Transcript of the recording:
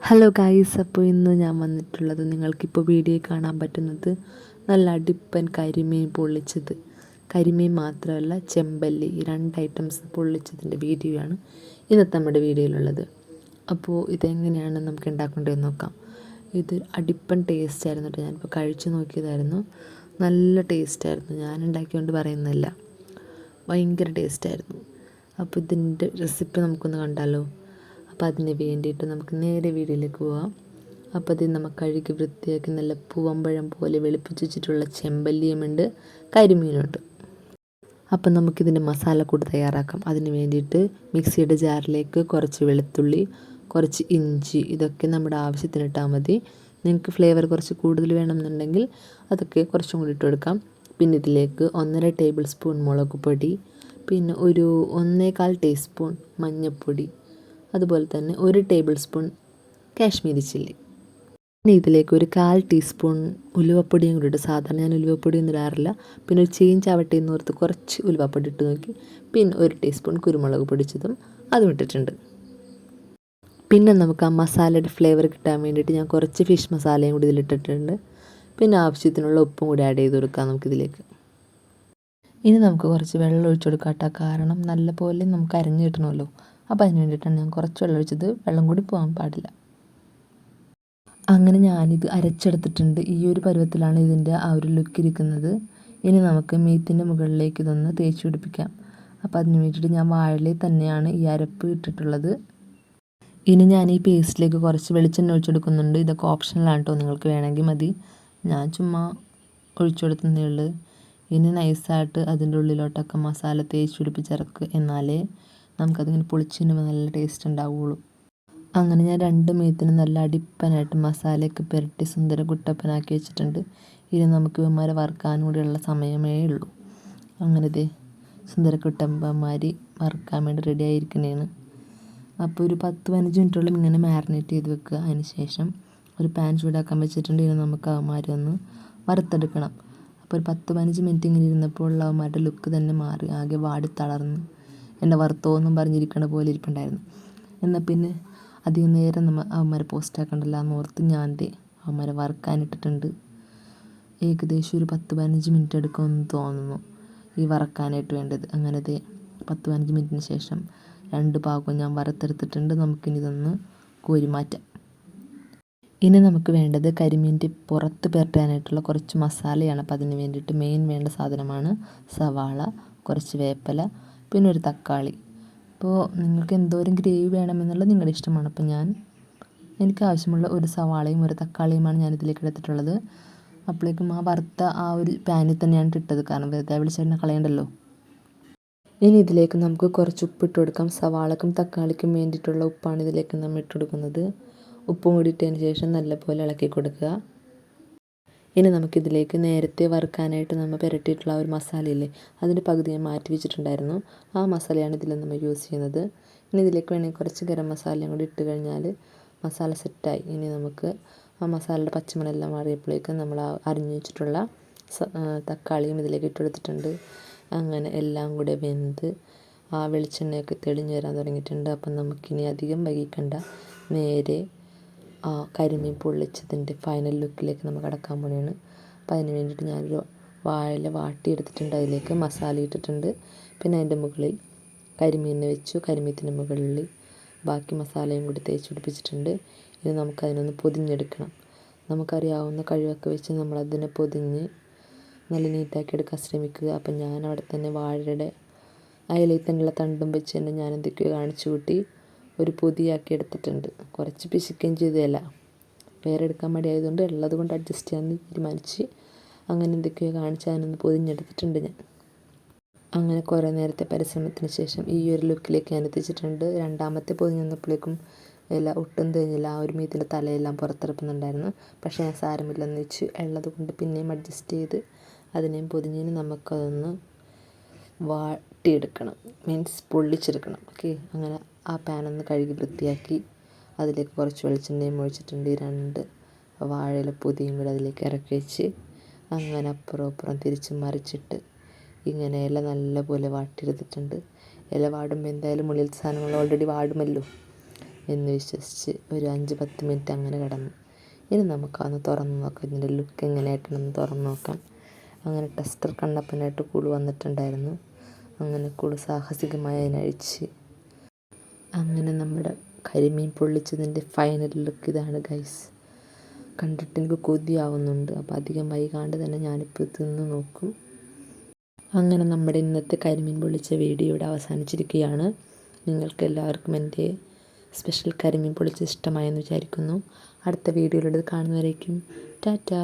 Hello guys, അപ്പോൾ ഇന്ന് ഞാൻ വന്നിട്ടുള്ളത് നിങ്ങൾക്കിപ്പോൾ വീഡിയോ കാണാൻ പറ്റുന്നത് നല്ല അടിപ്പൻ കരിമീൻ പൊള്ളിച്ചത്. കരിമീൻ മാത്രമല്ല, ചെമ്പല്ലി, ഈ രണ്ട് ഐറ്റംസ് പൊള്ളിച്ചതിൻ്റെ വീഡിയോ ആണ് ഇന്നത്തെ നമ്മുടെ വീഡിയോയിലുള്ളത്. അപ്പോൾ ഇതെങ്ങനെയാണ് നമുക്ക് ഉണ്ടാക്കേണ്ടതെന്ന് നോക്കാം. ഇത് അടിപ്പൻ ടേസ്റ്റ് ആയിരുന്നു കേട്ടോ. ഞാനിപ്പോൾ കഴിച്ചു നോക്കിയതായിരുന്നു, നല്ല ടേസ്റ്റായിരുന്നു. ഞാൻ ഉണ്ടാക്കിയോണ്ട് പറയുന്നില്ല, ഭയങ്കര ടേസ്റ്റായിരുന്നു. അപ്പോൾ ഇതിൻ്റെ റെസിപ്പി നമുക്കൊന്ന് കണ്ടാലോ. അപ്പോൾ അതിന് വേണ്ടിയിട്ട് നമുക്ക് നേരെ വീഡിയോയിലേക്ക് പോവാം. അപ്പോൾ അത് നമുക്ക് കഴുകി വൃത്തിയാക്കി നല്ല പൂവമ്പഴം പോലെ വെളുപ്പിച്ച് വെച്ചിട്ടുള്ള ചെമ്പല്ലിയുമുണ്ട്, കരിമീനുണ്ട്. അപ്പം നമുക്കിതിൻ്റെ മസാലക്കൂട്ട് തയ്യാറാക്കാം. അതിന് വേണ്ടിയിട്ട് മിക്സിയുടെ ജാറിലേക്ക് കുറച്ച് വെളുത്തുള്ളി, കുറച്ച് ഇഞ്ചി, ഇതൊക്കെ നമ്മുടെ ആവശ്യത്തിന് ഇട്ടാൽ മതി. നിങ്ങൾക്ക് ഫ്ലേവർ കുറച്ച് കൂടുതൽ വേണമെന്നുണ്ടെങ്കിൽ അതൊക്കെ കുറച്ചും കൂടി ഇട്ട് കൊടുക്കാം. പിന്നെ ഇതിലേക്ക് 1.5 ടേബിൾ സ്പൂൺ മുളക് പൊടി, പിന്നെ ഒരു 1.25 ടീസ്പൂൺ മഞ്ഞൾപ്പൊടി, അതുപോലെ തന്നെ 1 ടേബിൾ സ്പൂൺ കാശ്മീരി ചില്ലി. പിന്നെ ഇതിലേക്ക് ഒരു 1/4 ടീസ്പൂൺ ഉലുവപ്പൊടിയും കൂടി ഇട്ട്. സാധാരണ ഞാൻ ഉലുവപ്പൊടിയൊന്നും ഇടാറില്ല, പിന്നെ ഒരു ചേഞ്ച് ആവട്ടെ എന്ന് ഓർത്ത് കുറച്ച് ഉലുവപ്പൊടി ഇട്ട് നോക്കി. പിന്നെ 1 ടീസ്പൂൺ കുരുമുളക് പൊടിച്ചതും അതും ഇട്ടിട്ടുണ്ട്. പിന്നെ നമുക്ക് ആ മസാലയുടെ ഫ്ലേവർ കിട്ടാൻ വേണ്ടിയിട്ട് ഞാൻ കുറച്ച് ഫിഷ് മസാലയും കൂടി ഇതിലിട്ടിട്ടുണ്ട്. പിന്നെ ആവശ്യത്തിനുള്ള ഉപ്പും കൂടി ആഡ് ചെയ്ത് കൊടുക്കാം നമുക്കിതിലേക്ക്. ഇനി നമുക്ക് കുറച്ച് വെള്ളം ഒഴിച്ചു കൊടുക്കാം കേട്ടോ, കാരണം നല്ല പോലെ നമുക്ക് അരഞ്ഞ് കിട്ടണമല്ലോ. അപ്പോൾ അതിന് വേണ്ടിയിട്ടാണ് ഞാൻ കുറച്ച് വെള്ളം ഒഴിച്ചത്, വെള്ളം കൂടി പോകാൻ പാടില്ല. അങ്ങനെ ഞാനിത് അരച്ചെടുത്തിട്ടുണ്ട്. ഈ ഒരു പരുവത്തിലാണ് ഇതിൻ്റെ ആ ഒരു ലുക്ക് ഇരിക്കുന്നത്. ഇനി നമുക്ക് മീറ്റിൻ്റെ മുകളിലേക്ക് ഇതൊന്ന് തേച്ച് പിടിപ്പിക്കാം. അപ്പോൾ അതിന് വേണ്ടിയിട്ട് ഞാൻ വാഴയില തന്നെയാണ് ഈ അരപ്പ് ഇട്ടിട്ടുള്ളത്. ഇനി ഞാൻ ഈ പേസ്റ്റിലേക്ക് കുറച്ച് വെളിച്ചെണ്ണ ഒഴിച്ചെടുക്കുന്നുണ്ട്. ഇതൊക്കെ ഓപ്ഷണലാണ് കേട്ടോ, നിങ്ങൾക്ക് വേണമെങ്കിൽ മതി. ഞാൻ ചുമ്മാ ഒഴിച്ചു കൊടുത്തതേ ഉള്ളൂ. ഇനി നൈസായിട്ട് അതിൻ്റെ ഉള്ളിലോട്ടൊക്കെ മസാല തേച്ച് പിടിപ്പിച്ചിറക്കുക, എന്നാലേ നമുക്കതിങ്ങനെ പൊളിച്ചിടുമ്പോൾ നല്ല ടേസ്റ്റ് ഉണ്ടാവുകയുള്ളൂ. അങ്ങനെ ഞാൻ 2 മീറ്റിന് നല്ല അടിപ്പനായിട്ട് മസാലയൊക്കെ പുരട്ടി സുന്ദര കുട്ടപ്പനാക്കി വെച്ചിട്ടുണ്ട്. ഇനി നമുക്ക് ഇവന്മാരെ വറുക്കാൻ കൂടിയുള്ള സമയമേ ഉള്ളൂ. അങ്ങനെ ദേ സുന്ദര കുട്ടപ്പന്മാർ വറുക്കാൻ വേണ്ടി റെഡി ആയിരിക്കണേണ്. അപ്പോൾ ഒരു 10-15 മിനിറ്റോളം ഇങ്ങനെ മാരിനേറ്റ് ചെയ്ത് വെക്കുക. അതിന് ശേഷം ഒരു പാൻ ചൂടാക്കാൻ വെച്ചിട്ടുണ്ട്. ഇനി നമുക്ക് അവന്മാരെ ഒന്ന് വറുത്തെടുക്കണം. അപ്പോൾ ഒരു 10-15 മിനിറ്റ് ഇങ്ങനെ ഇരുന്നപ്പോൾ അവന്മാരുടെ ലുക്ക് തന്നെ മാറി, ആകെ വാടി തളർന്ന് എന്നെ വറുത്തോന്നും പറഞ്ഞിരിക്കണ പോലെ ഇരിപ്പുണ്ടായിരുന്നു. എന്നാൽ പിന്നെ അധികം നേരം അവന്മാരെ പോസ്റ്റ് ആക്കണ്ടല്ലോ എന്ന് ഓർത്ത് ഞാൻ അവന്മാരെ വറുക്കാനിട്ടിട്ടുണ്ട്. ഏകദേശം ഒരു 10-15 മിനിറ്റ് എടുക്കുമെന്ന് തോന്നുന്നു ഈ വറക്കാനായിട്ട് വേണ്ടത്. അങ്ങനെ 10-15 മിനിറ്റിന് ശേഷം 2 ഭാഗവും ഞാൻ വറുത്തെടുത്തിട്ടുണ്ട്. നമുക്കിനി ഇതൊന്ന് കോരി മാറ്റാം. ഇനി നമുക്ക് വേണ്ടത് കരിമീൻ്റെ പുറത്ത് പുരട്ടാനായിട്ടുള്ള കുറച്ച് മസാലയാണ്. അപ്പോൾ അതിന് വേണ്ടിയിട്ട് മെയിൻ വേണ്ട സാധനമാണ് സവാള, കുറച്ച് വേപ്പില, പിന്നെ ഒരു തക്കാളി. അപ്പോൾ നിങ്ങൾക്ക് എന്തോരം ഗ്രേവി വേണമെന്നുള്ളത് നിങ്ങളുടെ ഇഷ്ടമാണ്. അപ്പോൾ എനിക്ക് ആവശ്യമുള്ള ഒരു സവാളയും ഒരു തക്കാളിയുമാണ് ഞാൻ ഇതിലേക്ക് എടുത്തിട്ടുള്ളത്. അപ്പോഴേക്കും ആ വറുത്ത ആ ഒരു പാനിൽ തന്നെയാണ് ഇട്ടത്, കാരണം വെറുതെ വെളിച്ചെണ്ണ കളയണ്ടല്ലോ. ഇനി ഇതിലേക്ക് നമുക്ക് കുറച്ച് ഉപ്പിട്ട് കൊടുക്കാം. സവാളക്കും തക്കാളിക്കും വേണ്ടിയിട്ടുള്ള ഉപ്പാണ് ഇതിലേക്ക് നമ്മൾ ഇട്ട് കൊടുക്കുന്നത്. ഉപ്പും കൂടി ഇട്ടതിന് ശേഷം നല്ലപോലെ ഇളക്കി കൊടുക്കുക. ഇനി നമുക്കിതിലേക്ക് നേരത്തെ വറുക്കാനായിട്ട് നമ്മൾ പുരട്ടിയിട്ടുള്ള ആ ഒരു മസാലയില്ലേ, അതിൻ്റെ പകുതി ഞാൻ മാറ്റി വെച്ചിട്ടുണ്ടായിരുന്നു. ആ മസാലയാണ് ഇതിൽ നമ്മൾ യൂസ് ചെയ്യുന്നത്. ഇനി ഇതിലേക്ക് വേണമെങ്കിൽ കുറച്ച് ഗരം മസാലയും കൂടി ഇട്ട് കഴിഞ്ഞാൽ മസാല സെറ്റായി. ഇനി നമുക്ക് ആ മസാലയുടെ പച്ചമണെല്ലാം മാറിയപ്പോഴേക്കും നമ്മൾ ആ അരിഞ്ഞു വെച്ചിട്ടുള്ള തക്കാളിയും ഇതിലേക്ക് ഇട്ട് കൊടുത്തിട്ടുണ്ട്. അങ്ങനെ എല്ലാം കൂടെ വെന്ത് ആ വെളിച്ചെണ്ണയൊക്കെ തെളിഞ്ഞ് വരാൻ തുടങ്ങിയിട്ടുണ്ട്. അപ്പം നമുക്കിനി അധികം വൈകിക്കണ്ട, നേരെ ആ കരിമീൻ പൊള്ളിച്ചതിൻ്റെ ഫൈനൽ ലുക്കിലേക്ക് നമ്മൾ കടക്കാൻ പോവുകയാണ്. അപ്പോൾ അതിന് വേണ്ടിയിട്ട് ഞാനൊരു വാഴയില വാട്ടിയെടുത്തിട്ടുണ്ട്, അതിലേക്ക് മസാല ഇട്ടിട്ടുണ്ട്. പിന്നെ അതിൻ്റെ മുകളിൽ കരിമീനിനെ വെച്ചു, കരിമീനിൻ്റെ മുകളിൽ ബാക്കി മസാലയും കൂടി തേച്ച് പിടിപ്പിച്ചിട്ടുണ്ട്. ഇനി നമുക്കതിനൊന്ന് പൊതിഞ്ഞെടുക്കണം. നമുക്കറിയാവുന്ന കഴിവൊക്കെ വെച്ച് നമ്മളതിനെ പൊതിഞ്ഞ് നല്ല നീറ്റാക്കി എടുക്കാൻ ശ്രമിക്കുക. അപ്പം ഞാൻ അവിടെ തന്നെ വാഴയുടെ ഇലയിൽ തന്നെയുള്ള തണ്ടും വെച്ച് തന്നെ ഞാൻ എന്തൊക്കെയോ കാണിച്ചു കൂട്ടി ഒരു പൊതിയാക്കി എടുത്തിട്ടുണ്ട്. കുറച്ച് പിശുക്കുകയും ചെയ്തതല്ല, വേറെ എടുക്കാൻ മടിയായതുകൊണ്ട് ഉള്ളത് കൊണ്ട് അഡ്ജസ്റ്റ് ചെയ്യാമെന്ന് തീരുമാനിച്ച് അങ്ങനെ എന്തൊക്കെയോ കാണിച്ച് അതിനൊന്ന് പൊതിഞ്ഞെടുത്തിട്ടുണ്ട് ഞാൻ. അങ്ങനെ കുറേ നേരത്തെ പരിശ്രമത്തിന് ശേഷം ഈ ഒരു ലുക്കിലേക്ക് ഞാൻ എത്തിച്ചിട്ടുണ്ട്. രണ്ടാമത്തെ പൊതിഞ്ഞ് വന്നപ്പോഴേക്കും ഒട്ടും തേഞ്ഞില്ല, ആ ഒരു മീത്തിൻ്റെ തലയെല്ലാം പുറത്തിറപ്പുന്നുണ്ടായിരുന്നു. പക്ഷേ ഞാൻ സാരമില്ലെന്ന് വെച്ച് ഉള്ളത് കൊണ്ട് പിന്നെയും അഡ്ജസ്റ്റ് ചെയ്ത് അതിനെയും പൊതിഞ്ഞതിന് നമുക്കതൊന്ന് വാട്ടിയെടുക്കണം, മീൻസ് പൊള്ളിച്ചെടുക്കണം. ഓക്കെ, അങ്ങനെ ആ പാനൊന്ന് കഴുകി വൃത്തിയാക്കി അതിലേക്ക് കുറച്ച് വെളിച്ചെണ്ണയും ഒഴിച്ചിട്ടുണ്ട്. 2 വാഴയില പൊതിയും കൂടെ അതിലേക്ക് ഇറക്കി വെച്ച് അങ്ങനെ അപ്പുറം അപ്പുറം തിരിച്ച് മറിച്ചിട്ട് ഇങ്ങനെ ഇല നല്ലപോലെ വാട്ടിയെടുത്തിട്ടുണ്ട്. ഇല വാടുമ്പോൾ എന്തായാലും ഉള്ളിലത്തെ സാധനങ്ങൾ ഓൾറെഡി വാടുമല്ലോ. എന്ന് വിശ്വസിച്ച് ഒരു 5-10 മിനിറ്റ് അങ്ങനെ കിടന്നു. ഇനി നമുക്കൊന്ന് തുറന്ന് നോക്കാം, ഇതിൻ്റെ ലുക്ക് എങ്ങനെയായിട്ടൊന്ന് തുറന്ന് നോക്കാം. അങ്ങനെ ടെസ്റ്റർ കണ്ണപ്പനായിട്ട് കുളു വന്നിട്ടുണ്ടായിരുന്നു. അങ്ങനെ കുളു സാഹസികമായി അതിനഴിച്ച്. അങ്ങനെ നമ്മുടെ കരിമീൻ പൊള്ളിച്ചതിൻ്റെ ഫൈനൽ ലുക്ക് ഇതാണ് ഗൈസ്. കണ്ടിട്ട് എനിക്ക് കൊതിയാവുന്നുണ്ട്. അപ്പോൾ അധികം വൈകാണ്ട് തന്നെ ഞാനിപ്പോൾ തിന്ന് നോക്കും. അങ്ങനെ നമ്മുടെ ഇന്നത്തെ കരിമീൻ പൊള്ളിച്ച വീഡിയോ ഇവിടെ അവസാനിച്ചിരിക്കുകയാണ്. നിങ്ങൾക്ക് എല്ലാവർക്കും എൻ്റെ സ്പെഷ്യൽ കരിമീൻ പൊള്ളിച്ചത് ഇഷ്ടമായെന്ന് വിചാരിക്കുന്നു. അടുത്ത വീഡിയോയിലൂടെ കാണുന്നവരേക്കും ടാറ്റാ.